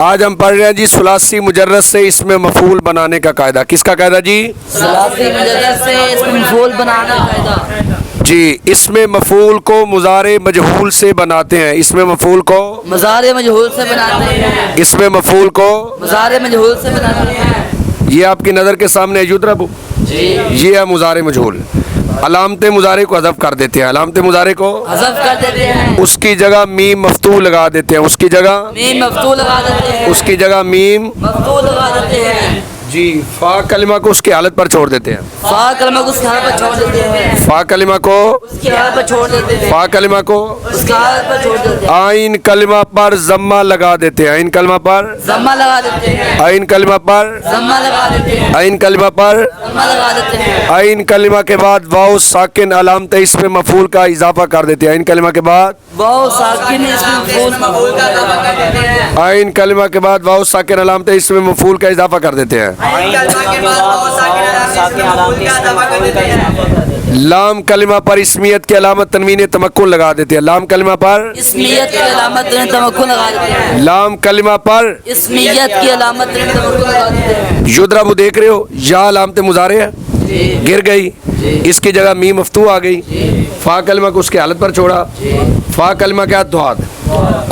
آج ہم پڑھ رہے ہیں جی ثلاثی مجرد سے اس میں مفعول بنانے کا قاعدہ. کس کا قاعدہ جی؟ ثلاثی مجرد سے اس میں مفعول بنانے کا قاعدہ. جی اس میں مفعول کو مضارع مجہول سے بناتے ہیں. اس میں مفعول کو مضارع مجہول سے بناتے ہیں. اس میں مفعول کو مضارع مجہول سے بناتے ہیں. یہ آپ کی نظر کے سامنے یضرب یہ ہے مضارع مجہول. علامت مضارع کو حذف کر دیتے ہیں. علامت مضارع کو حذف کر دیتے ہیں. اس کی جگہ میم مفتوح لگا دیتے ہیں. اس کی جگہ میم مفتوح لگا دیتے ہیں. اس کی جگہ میم مفتوح لگا دیتے ہیں. جی فا کلمہ کو اس کی حالت پر چھوڑ دیتے ہیں. فا کلمہ کو اس کی حالت پر چھوڑ دیتے ہیں. فا کلمہ کو اس کی حالت پر چھوڑ دیتے ہیں. فا کلمہ کو اس کی حالت پر چھوڑ دیتے ہیں. آئین کلمہ پر ضمہ لگا دیتے ہیں. آئین کلمہ پر ضمہ لگا دیتے ہیں. آئین کلمہ پر ضمہ لگا دیتے ہیں. آئین کلمہ پر ضمہ لگا دیتے ہیں. آئین کلمہ کے بعد واو ساکن علامت اس میں مفعول کا اضافہ کر دیتے ہیں. آئین کلمہ کے بعد واو ساکن اس میں مفعول کا اضافہ کر دیتے ہیں. آئین کلمہ کے بعد واو ساکن علامت اس میں مفعول کا اضافہ کر دیتے ہیں. لام کلمہ پر اسمیت کی علامت تنوین تمکن لگا دیتے ہیں. لام کلمہ پر اسمیت کی علامت تمکن لگا دیتے ہیں. لام کلمہ پر اسمیت کی علامت تمکن لگا دیتے ہیں. یضرب دیکھ رہے ہو یا علامت مضارع ہے گر گئی. اس کی جگہ میم مفتوح آ گئی. فا کلمہ کو اس کی حالت پر چھوڑا. فا کلمہ کیا دعات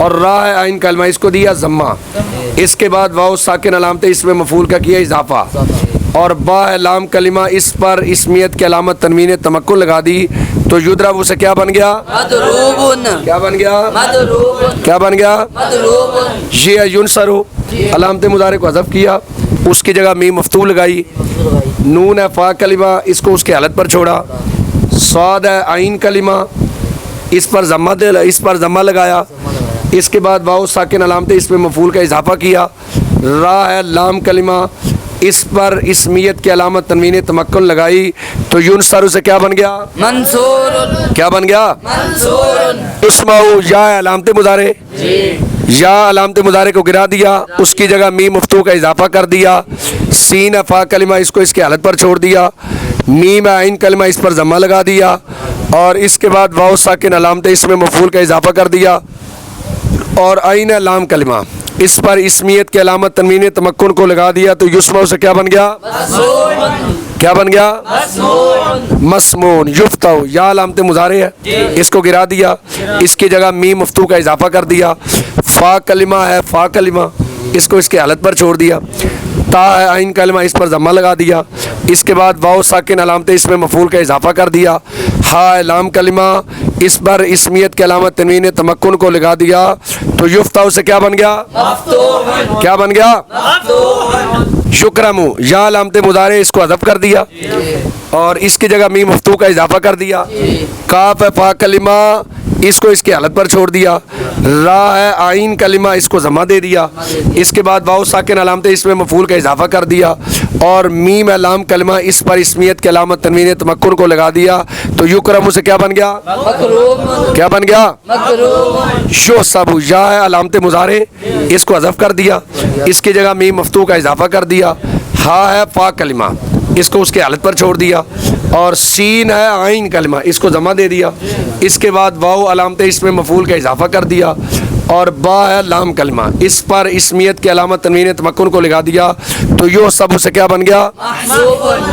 اور راہ ہے آئین کلمہ اس کو دیا ضمہ. اس کے بعد واو ساکن علامت اس میں مفعول کا کیا اضافہ اور با ہے لام کلمہ اس پر اسمیت کی علامت تنوین تمکن لگا دی تو یضرب اسے کیا بن گیا؟ مضروبن. کیا بن گیا؟ مضروبن. کیا بن گیا؟ مضروبن. یہ ینصر علامت مضارع کو حذف کیا. اس کی جگہ میم مفتوح لگائی. نون ہے فا کلمہ اس کو اس کی حالت پر چھوڑا. صاد ہے آئین کلمہ اس پر ضمہ لگایا. اس کے بعد واو ساکن علامت اس میں مفعول کا اضافہ کیا. را ہے لام کلمہ اس پر اسمیت کی علامت تنوین تمکن لگائی تو ینصر سے کیا بن گیا؟ منصور. کیا بن گیا؟ منصور. اسمعوا یا علامت مضارع یا علامت مضارع کو گرا دیا. اس کی جگہ میم مفتوح کا اضافہ کر دیا. سین فا کلمہ اس کو اس کی حالت پر چھوڑ دیا. میم عین کلمہ اس پر ضمہ لگا دیا اور اس کے بعد واو ساکن علامت اس میں مفعول کا اضافہ کر دیا اور عین لام کلمہ اس پر اسمیت کی علامت تنوین تمکن کو لگا دیا تو یسمع سے کیا بن گیا؟ کیا بن گیا؟ مسمون. یفتح یا علامت مضارع ہے اس کو گرا دیا. اس کی جگہ میم مفتوح کا اضافہ کر دیا. فا کلمہ ہے فا کلمہ اس کو اس کی حالت پر چھوڑ دیا. تا ہے عین کلمہ اس پر ضمہ لگا دیا. اس کے بعد واو ساکن علامت اس میں مفعول کا اضافہ کر دیا. ہا ہے لام کلمہ اس پر اسمیت کی علامت تنوین تمکن کو لگا دیا تو یفتح سے کیا بن گیا؟ کیا بن گیا؟ یکرم یا علامت مضارع اس کو حذف کر دیا اور اس کی جگہ میم مفتوح کا اضافہ کر دیا. کاف ہے فا کلمہ اس کو اس کی حالت پر چھوڑ دیا. را ہے آئین کلمہ اس کو ضمہ دے دیا. اس کے بعد واو ساکن علامت اس میں مفعول کا اضافہ کر دیا اور میم لام کلمہ اس پر اسمیت کی علامت تنوین تمکن کو لگا دیا تو یکرم سے کیا بن گیا؟ کیا بن گیا؟ یحسب یا ہے علامت مضارع اس کو حذف کر دیا. اس کی جگہ میم مفتوح کا اضافہ کر دیا. ہا ہے فا کلمہ اس کو اس کی حالت پر چھوڑ دیا اور سین ہے عین کلمہ اس کو ضمہ دے دیا. اس کے بعد واو علامت اس میں مفعول کا اضافہ کر دیا اور با ہے لام کلمہ اس پر اسمیت کی علامت تنوین تمکن کو لگا دیا تو یحسب سے کیا بن گیا؟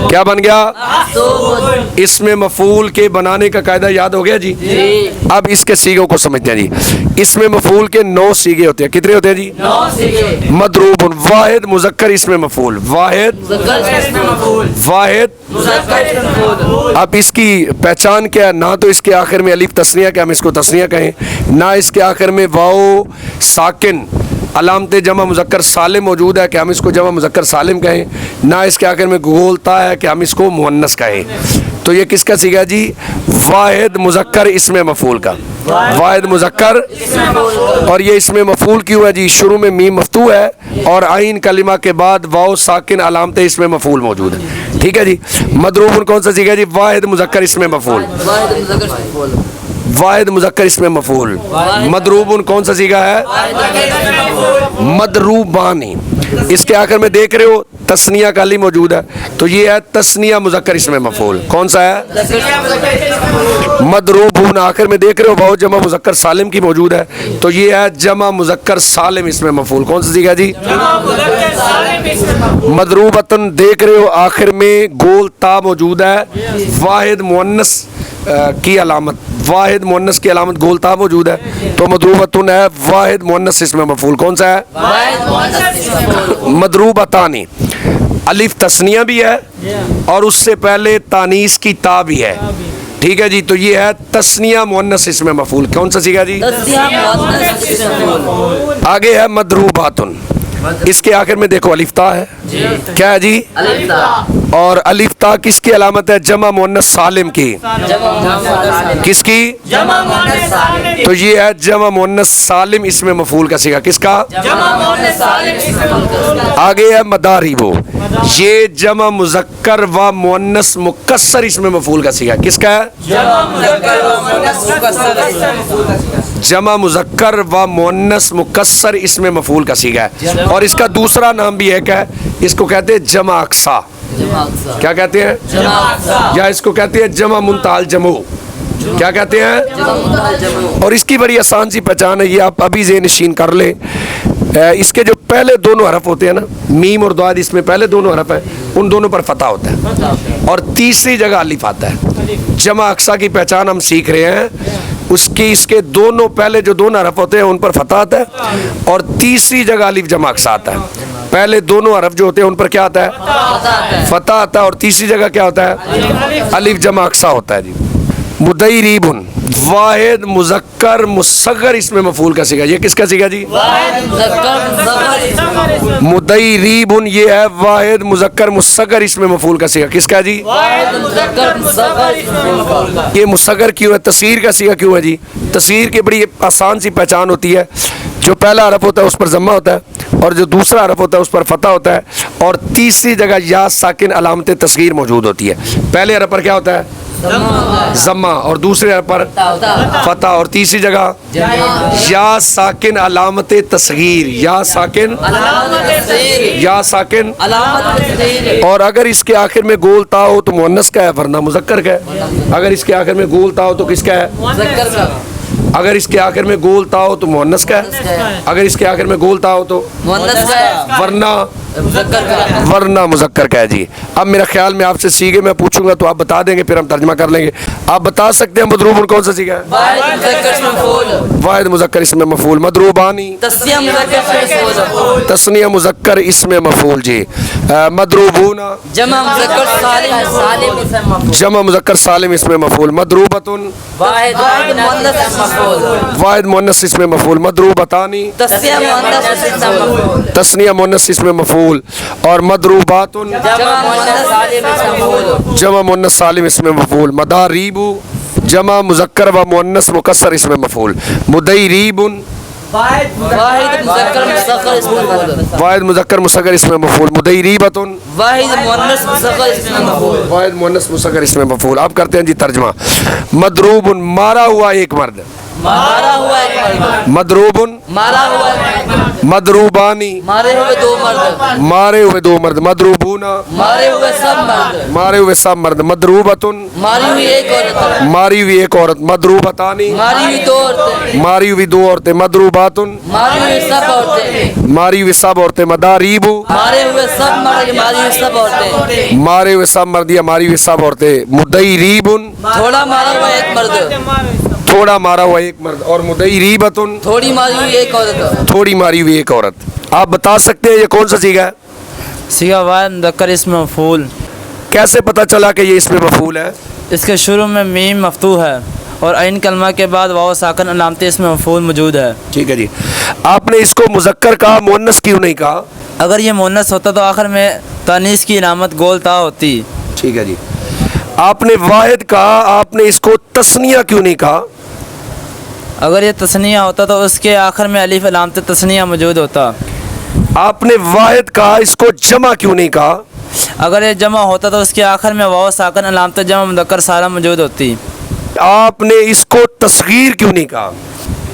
کیا بن گیا؟ اس میں مفعول کے بنانے کا قاعدہ یاد ہو گیا جی. اب اس کے سیغوں کو سمجھتے ہیں جی. اس میں مفعول کے 9 سیغے ہوتے ہیں. کتنے ہوتے ہیں جی؟ 9 مضروب واحد مذکر اس میں مفعول واحد. اب اس کی پہچان کیا؟ نہ تو اس کے آخر میں الف تثنیہ کہ ہم اس کو تثنیہ کہیں, نہ اس کے آخر میں واو ساکن علامت جمع مذکر سالم موجود ہے کہ ہم اس کو جمع مذکر سالم کہیں, نہ اس کے آخر میں گولتا ہے کہ ہم اس کو مؤنث کہیں. تو یہ کس کا سیغہ جی؟ واحد مذکر اس میں مفعول کا. واحد مذکر اور یہ اس میں مفعول کیوں ہے جی؟ شروع میں میم مفتوح ہے اور عین کلمہ کے بعد واو ساکن علامت اس میں مفعول موجود ہے. ٹھیک ہے جی. مضروب کون سا سیغہ ہے جی؟ واحد مذکر اس میں مفعول. واحد مذکر اس میں مفعول. مضروب کون سا سیغہ ہے؟ مضروبانی. اس کے آخر میں دیکھ رہے ہو तस्निया का अली मौजूद है, तो ये है तस्निया मुज़क्कर इसमें मफ़ूल। कौन सा है? मदरूबून। आखिर में देख रहे हो बहुत जमा मुज़क्कर सालिम की मौजूद है, तो ये है जमा मुज़क्कर सालिम इसमें मफ़ूल। कौन सा सीखा जी? मदरूबतन। देख रहे हो आखिर में गोल ता मौजूद है, वाहिद मुअन्नस की अलामत, वाहिद मुअन्नस की अलामत गोल ता मौजूद है, तो मदरूबतुन है वाहिद मुअन्नस इसमें मफ़ूल। कौन सा है? मदरूबतानी। अलिफ तस्निया भी है और उससे पहले तानीस की ता भी है, ठीक है जी, तो ये है तस्निया मुअन्नस इसमें मफ़ूल। कौन सा सीखा जी? आगे है मदरूबातुन। इसके आखिर में देखो अलिफ ता है, क्या है जी? और अलिफ ता किसकी अलामत है? जमा मुअन्नस सालिम की। किसकी? तो ये है जमा मुअन्नस सालिम इसमें मफ़ूल का सीगा। किसका? आगे है मदारिबो। ये जमा मुज़क्कर व मुअन्नस मुकस्सर इसमें मफ़ूल का सीगा। किसका है? जमा मुज़क्कर व मुअन्नस मुकस्सर इसमें मफ़ूल का सीगा है। और इसका दूसरा नाम भी है, क्या? इसको कहते हैं जमा अक्सा। क्या कहते हैं? या इसको कहते हैं जमा मुंताल जमो। क्या कहते हैं? और इसकी बड़ी आसान सी पहचान है, ये आप अभी ज़ेहन-नशीन कर ले। इसके जो पहले दोनों हरफ होते हैं ना, मीम और दाद, इसमें पहले दोनों हरफ हैं, उन दोनों पर फतह होता है और तीसरी जगह अलिफ आता है। जमा अक्सा की पहचान हम सीख रहे हैं, उसकी इसके दोनों पहले जो दोनों हरफ होते हैं उन पर फतह आता है और तीसरी जगह अलिफ जमा अक्सा आता है। पहले दोनों हरफ जो होते हैं उन पर क्या आता है? फतह आता है और तीसरी जगह क्या होता है? अलिफ जमा अक्सा होता है जी। मुदैरीबुन। वाहिद मुज़क्कर मुस्सगर इसमें मफ़ूल का सीगा। ये किसका सीगा जी? मुदैरीबुन। ये है वाहिद मुज़क्कर मुस्सगर इसमें मफ़ूल का सीगा। किसका जी? ये मुस्सगर क्यों है? तस्गीर का सीगा क्यों है जी? तस्गीर की बड़ी आसान सी पहचान होती है, जो पहला हरफ होता है उस पर ज़म्मा होता है और जो दूसरा हरफ होता है उस पर फतह होता है और तीसरी जगह या साकिन अलामत तस्गीर मौजूद होती है। पहले हरफ पर क्या होता है? ज़म्मा और दूसरे हरफ पर फतह और तीसरी जगह या साकिन अलामत तस्गीर। या साकिन, या साकिन। और अगर इसके आखिर में गोल ता हो तो मुअन्नस का है, वरना मुज़क्कर का है। अगर इसके आखिर में गोल ता हो तो किसका है? अगर इसके आखिर में गोल ता हो तो मुअन्नस का है, अगर इसके आखिर में गोल ता हो तो वरना मुज़क्कर का है जी। अब मेरा ख्याल में आपसे सीखे मैं पूछूंगा तो आप बता देंगे, फिर हम तर्जमा कर लेंगे। आप बता सकते हैं मदरूबुन कौन सा सीखा है? वाहिद मुज़क्कर इसमें मफ़ूल। मदरूबानी। तस्निया मुज़क्कर इसमें मफ़ूल जी। मदरूबूना। जमा मुज़क्कर सालिम इसमें मफ़ूल। मदरूबतुन। वाहिद मुअन्नस इसमें मफ़ूल। मदरूबतानी। तस्निया मुअन्नस इसमें मफ़ूल। और मदरूबातुन जमा मुअन्नस सालिम इसमें मफ़ूल। मदारीबु जमा मुज़क्कर व मुअन्नस मुकस्सर इसमें मफ़ूल। मुदैरीबुन वाहिद मुज़क्कर मुस्सगर इसमें मफ़ूल। मुदैरीबतुन वाहिद मुअन्नस मुस्सगर इसमें मफ़ूल। अब करते हैं जी तर्जमा। मदरूबुन मारा हुआ एक मर्द। मदरूबुन मदरूबानी मारे हुए दो मर्द। मदरूबूना मारे हुए सब मर्द। मदरूबतुन मारी हुई एक औरत। मदरूबतानी मारी हुई दो औरतें। मदरूबातुन मारी हुई सब औरतें। मदारीबु मारे हुए सब मर्द या मारी हुई सब औरतें। मुदैरीबुन थोड़ा मारा हुआ एक मर्द। और मुदैरीबतुन थोड़ी मारी हुई एक औरत। आप बता सकते हैं ये कौन सा सीगा है? सीगा वाहिद मुज़क्कर इसमें मफ़ूल। कैसे पता चला कि ये इसमें मफ़ूल है? इसके शुरू में मीम मफ्तूह है और ऐन कलमा के बाद वाव साकिन अलामत इसमें मफ़ूल मौजूद है। ठीक है जी। आपने इसको मुज़क्कर कहा, मुअन्नस क्यों नहीं कहा? अगर ये मुअन्नस होता तो आखिर में तानीस की अलामत गोल ता होती। ठीक है जी। आपने वाहिद कहा, आपने इसको तस्निया क्यों नहीं कहा? अगर ये तस्निया होता तो उसके आखिर में अलिफ अलामत तस्निया मौजूद होता। आपने वाहिद कहा, इसको जमा क्यों नहीं कहा? अगर ये जमा होता तो उसके आखिर में वाव साकिन अलामत जमा मुज़क्कर सालिम मौजूद होती। आपने इसको तस्गीर क्यों नहीं कहा?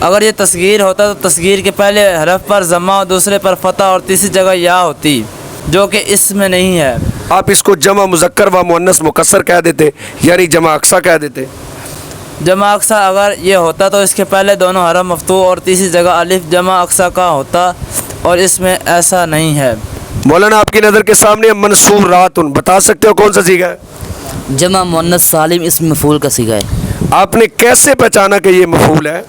अगर ये तस्गीर होता तो तस्गीर के पहले हरफ पर ज़म्मा और दूसरे पर फतह और तीसरी जगह या होती। जो कि इसमें नहीं है। आप इसको जमा मुज़क्कर व मुअन्नस मुकस्सर कह देते, यानी जमा अक्सा कह देते। जमा अक्सा अगर ये होता तो इसके पहले दोनों हरफ मफ्तू और तीसरी जगह अलिफ जमा अक्सा का होता, और इसमें ऐसा नहीं है। मौलाना आपकी नज़र के सामने मंसूरातुन, बता सकते हो कौन सा सीगा है? जमा मुअन्नस सालिम इसम मफूल का सीगा है। आपने कैसे पहचाना कि ये मफूल है?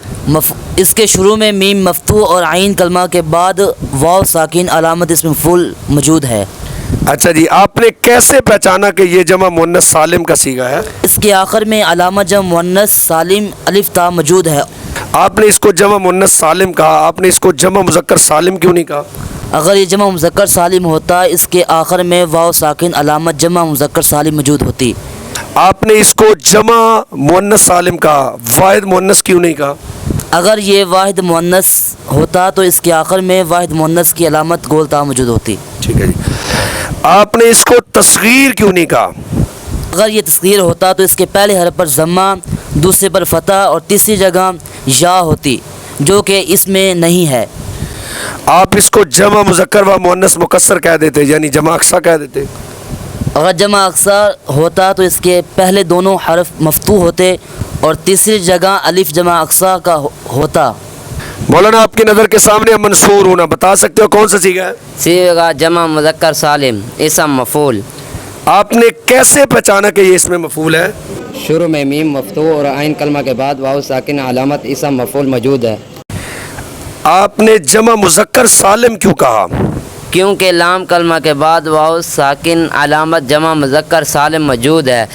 इसके शुरू में मीम मफ्तू और आइन कलमा के बाद वाव साकिन अलामत इसम मफूल मौजूद है। अच्छा जी, आपने कैसे पहचाना कि ये जमा मुअन्नस सालिम का सीगा है? इसके आखिर में अलामत जमा मुअन्नस सालिम अलिफ ता मौजूद है। आपने इसको जमा मुअन्नस सालिम कहा, आपने इसको जमा मुज़क्कर सालिम क्यों नहीं कहा? अगर ये जमा मुज़क्कर सालिम होता इसके आखिर में वाव साकिन अलामत जमा मुज़क्कर सालिम मौजूद होती। आपने इसको जमा मुअन्नस सालिम कहा, वाहिद मुअन्नस क्यों नहीं कहा? अगर ये वाहिद मुअन्नस होता तो इसके आखिर में वाहिद मुअन्नस की अलामत गोल ता मौजूद होती। ठीक है जी। आपने इसको तस्गीर क्यों नहीं कहा? अगर ये तस्गीर होता तो इसके पहले हरफ पर ज़म्मा, दूसरे पर फतह और तीसरी जगह या होती, जो कि इसमें नहीं है। आप इसको जमा मुज़क्कर व मुअन्नस मुकस्सर कह देते, यानी जमा अक्सा कह देते। अगर जमा अक्सा होता तो इसके पहले दोनों हरफ मफ्तू होते और तीसरी जगह अलिफ जमा अक्सा का होता। मौलाना आपकी नज़र के सामने मंसूर होना, बता सकते हो कौन सा सीगा है? सीगा जमा मुज़क्कर सालिम इसम मफूल। आपने कैसे पहचाना कि ये इसमें मफूल है? शुरू में मीम मफ्तू और आइन कलमा के बाद वाव साकिन अलामत इसम मफूल मौजूद है। आपने जमा मुज़क्कर सालिम क्यों कहा? क्योंकि लाम कलमा के बाद वाव साकिन अलामत जमा मुज़क्कर सालिम मौजूद है।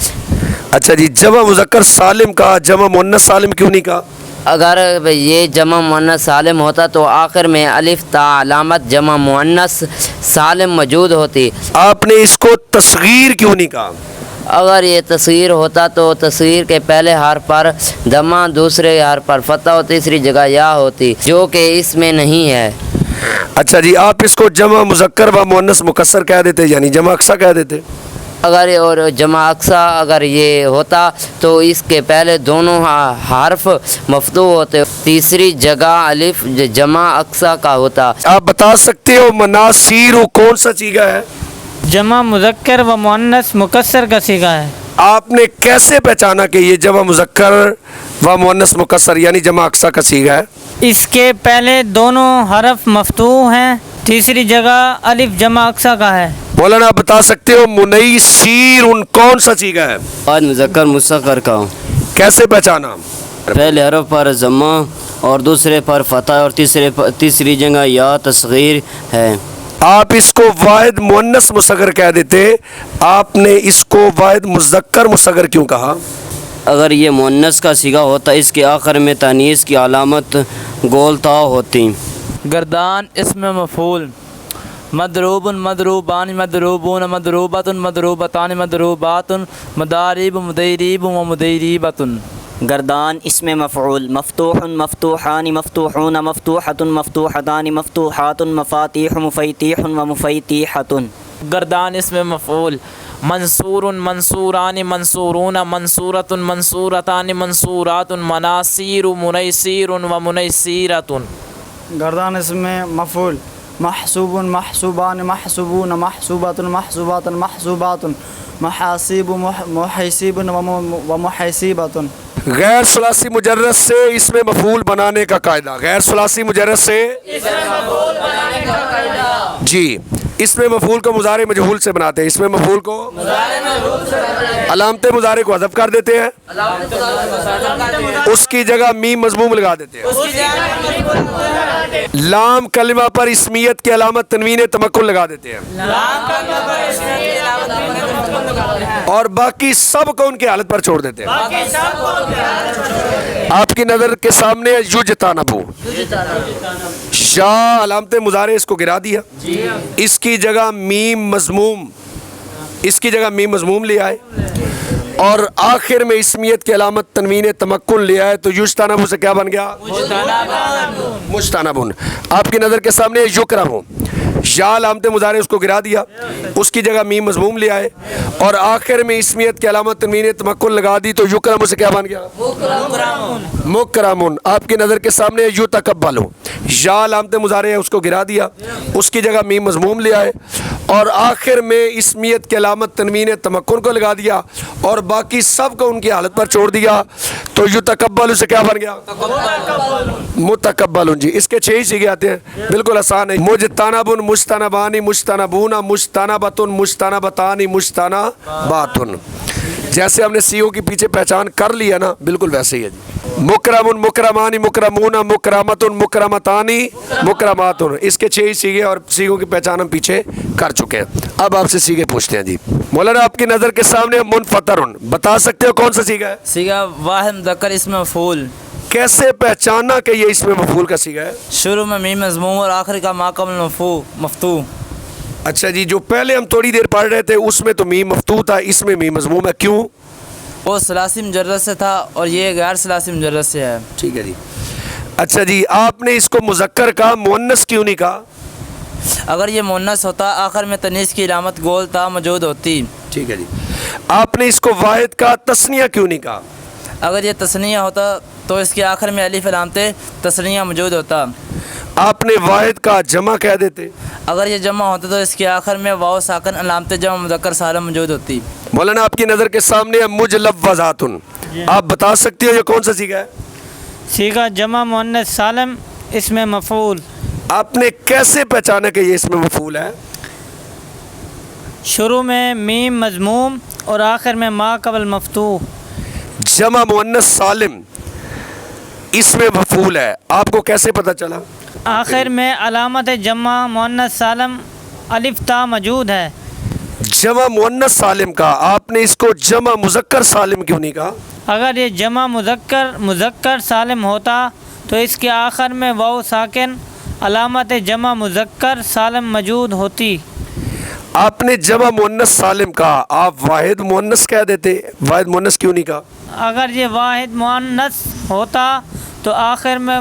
अच्छा जी, जमा मुज़क्कर सालिम कहा, जमा मुअन्नस सालिम क्यों नहीं कहा? अगर ये जमा मुअन्नस सालिम होता तो आखिर में अलिफ ता अलामत जमा मुअन्नस सालिम मौजूद होती। आपने इसको तस्गीर क्यों नहीं कहा? अगर ये तस्गीर होता तो तस्गीर के पहले हार पर दमा, दूसरे हार पर फतह और तीसरी जगह या होती, जो कि इसमें नहीं है। अच्छा जी, आप इसको जमा मुज़क्कर व मुअन्नस मुकस्सर कह देते, यानी जमा अक्सा कह देते। अगर और जमा अक्सा अगर ये होता तो इसके पहले दोनों हर्फ मफ्तू होते, तीसरी जगह अलिफ जमा अक्सा का होता। आप बता सकते हो मनासीर कौन सा सीगा है? जमा मुज़क्कर व मुअन्नस मुकस्सर का सीगा है। आपने कैसे पहचाना कि ये जमा मुज़क्कर व मुअन्नस मुकस्सर यानी जमा अक्सा का सीगा है? इसके पहले दोनों हरफ मफ्तू हैं, तीसरी जगह अलिफ जमा अक्सा का है। मौलाना आप बता सकते हो मुनैसीर कौन सा सीगा है? बाद मुज़क्कर मुसक्कर का। कैसे पहचाना? पहले हरफ पर ज़म्मा और दूसरे पर फतह और तीसरी जगह या तस्गीर है। आप इसको वाहिद मुअन्नस मुसगर कह देते, आपने इसको वाहिद मुज़क्कर मुसगर क्यों कहा? अगर ये मुअन्नस का सीगा होता इसके आखिर में तानीस की अलामत गोल ता होती। गर्दान इसमें मफूल। मदरूबुन मदरूबान मदरूबून मदरूबतुन मदरूबतान मदरूबातुन मदारिब मुदैरिब व मुदैरिबतुन। गर्दान इसमें मफ़ऊल। मफ़तूहुन मफ़तूहान मफ़तूहून मफ़तूहतुन मफ़तूहतान मफ़तूहातुन मफ़ातीह मुफ़ैतीहुन व मुफ़ैतीहतुन। गर्दान इसमें मफ़ऊल। मंसूरुन मंसूरान मंसूरून मंसूरतुन मंसूरतान मंसूरातुन मनासीरु मुनैसीरुन व मुनैसीरतुन। गर्दान इसमें मफ़ऊल। महसूबुन महसूबान महसूबून महसूबातुन महसूबातन महसूबातुन महासीब मुहैसीबुन व मुहैसीबतुन। गैर सुलासी मुजर्रद से इसमें मफूल बनाने का कायदा। गैर सुलासी मुजर्रद से इसमें मफूल बनाने का कायदा। जी, इसमें मफूल को मुज़ारे मजहूल से बनाते हैं। इसमें मफूल को अलामते मुज़ारे को हज़फ कर देते हैं, उसकी जगह मीम मज़मूम लगा देते हैं। लाम कलिमा पर इसमियत की अलामत तनवीन तमक्कुन लगा देते हैं, और बाकी सब को उनकी हालत पर छोड़ देते हैं। आपकी नज़र के सामने युजतानबू शाह अलामते मुज़ारे इसको गिरा दिया, इसकी जगह मीम मज़मूम, इसकी जगह मीम मज़मूम ले आए, और आखिर में इसमियत की अलामत तनवीन तमक्कुन ले आए, तो युजतानबू से क्या बन गया? मुजतनबुन। आपकी नज़र के सामने युकरमु या अलामते मुज़ारे उसको गिरा दिया, उसकी जगह मीम मज़मूम ले आए, और आखिर में इसमियत की अलामत तनवीन तमक्कुन लगा दी, तो युकरमु से क्या बन गया? मुकरमुन। आपकी नज़र के सामने युतकब्बलु या अलामते मुज़ारे उसको गिरा दिया, उसकी जगह मीम मज़मूम ले आए, اور آخر میں اسمیت کی علامت تنوین تمکن کو لگا دیا اور باقی سب کو ان کی حالت پر چھوڑ دیا تو یتقبل سے کیا بن گیا؟ متقبل. جی اس کے 6 ہی سیگے آتے ہیں, بالکل آسان ہے. مجتنب مجتنبانی مجتنبون مجتنبۃ مجتنبتانی مجتنباتن. جیسے ہم نے سیوں کی پیچھے پہچان کر لیا نا, بالکل ویسے ہی ہے جی. مکرم مکرمانی مکرمون مکرمۃ مکرمتانی مکرماتن. اس کے 6 ہی سیگے اور سیگوں کی پہچان ہم پیچھے کر چکے ہیں. اب آپ سے سیگے پوچھتے ہیں جی. مولانا آپ کی نظر کے سامنے منفطر, بتا سکتے ہو کون سا سیگا ہے؟ سیگا واحد مذکر اسم مفعول. کیسے پہچانا کہ یہ اسم مفعول کا سیگا ہے؟ شروع میں میم مضموم اور آخر کا ما قبل مفتوح. اچھا جی, جو پہلے ہم تھوڑی دیر پڑھ رہے تھے اس میں تو میم مفتوح تھا, اس میں میم مضموم ہے, کیوں؟ وہ ثلاثی مجرد سے تھا اور یہ غیر ثلاثی مجرد سے ہے. ٹھیک ہے جی. اچھا جی, آپ نے اس کو مذکر کہا, مؤنث کیوں نہیں کہا؟ اگر یہ مؤنث ہوتا آخر میں تنیث کی علامت گول تا موجود ہوتی. ٹھیک ہے جی. آپ نے اس کو واحد کہا, تثنیہ کیوں نہیں کہا؟ اگر یہ تثنیہ ہوتا تو اس کے آخر میں الف علامت تثنیہ موجود ہوتا. آپ نے واحد کا جمع کہہ دیتے. اگر یہ جمع ہوتا تو اس کے آخر میں واو ساکن علامت جمع مذکر سالم موجود ہوتی. مولانا آپ کی نظر کے سامنے ہے مجلوزات, آپ بتا سکتے ہو یہ کون سا سیگا ہے؟ سیگا جمع مؤنث سالم اسم مفعول. آپ نے کیسے پہچانا کہ یہ اسم مفعول ہے؟ شروع میں میم مضموم اور آخر میں ما قبل مفتوح. جمع مؤنث سالم اسم مفعول ہے, آپ کو کیسے پتہ چلا؟ آخر میں علامت جمع مؤنث سالم الف تا موجود ہے. جمع مؤنث سالم کا آپ نے اس کو جمع مذکر سالم کیوں نہیں کہا؟ اگر یہ جمع مذکر سالم ہوتا تو اس کے آخر میں واو ساکن علامت جمع مذکر سالم موجود ہوتی. آپ نے جمع مؤنث سالم کہا, آپ واحد مؤنث کہہ دیتے, واحد مؤنث کیوں نہیں کہا؟ اگر یہ واحد مؤنث ہوتا تو آخر میں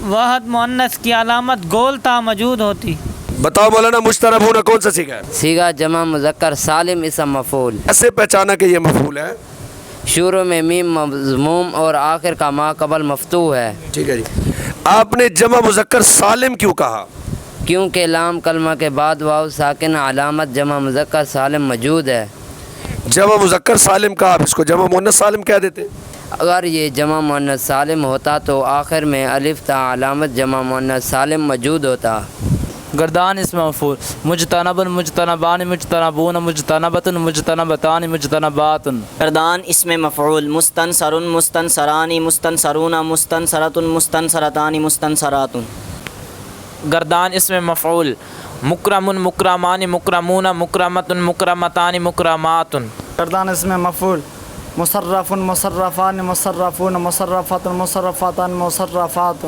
واحد مؤنث کی علامت گول تا موجود ہوتی. بتاؤ مولانا, مجتنبون کون سا سیگا ہے؟ سیگا جمع مذکر سالم اسم مفعول. ایسے پہچانا کہ یہ مفعول ہے؟ شروع میں میم مضموم اور آخر کا ما قبل مفتوح ہے. ٹھیک ہے جی. آپ نے جمع مذکر سالم کیوں کہا؟ کیونکہ لام کلمہ کے بعد واو ساکن علامت جمع مذکر سالم موجود ہے. جمع مذکر سالم کا آپ اس کو جمع مؤنث سالم کہہ دیتے. اگر یہ جمع مؤنث سالم ہوتا تو آخر میں الف تا علامت جمع مؤنث سالم موجود ہوتا. گردان اسم مفعول. مجتنب مجتنبان مجتنبون مجتنبۃ مجتنبتان مجتنبات. گردان اسم مفعول. مستنصر مستنصران مستنصرون مستنصرۃ مستنصرتان مستنصرات. گردان اسم مفعول. مکرم مکرمان مکرمون مکرمۃ مکرمتان مکرمات. گردان اسم مفعول. مصرف مصرفان مصرفون مصرفات مصرفاتان مصرفات.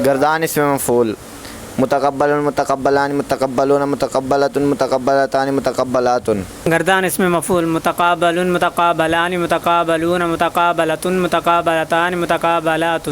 گردان اسم مفعول. متقبل متقبلان متقبلون متقبلۃ متقبلتان متقبلات. گردان اسم مفعول. متقابل متقابلان متقابلون متقابلۃ متقابلتان متقابلات.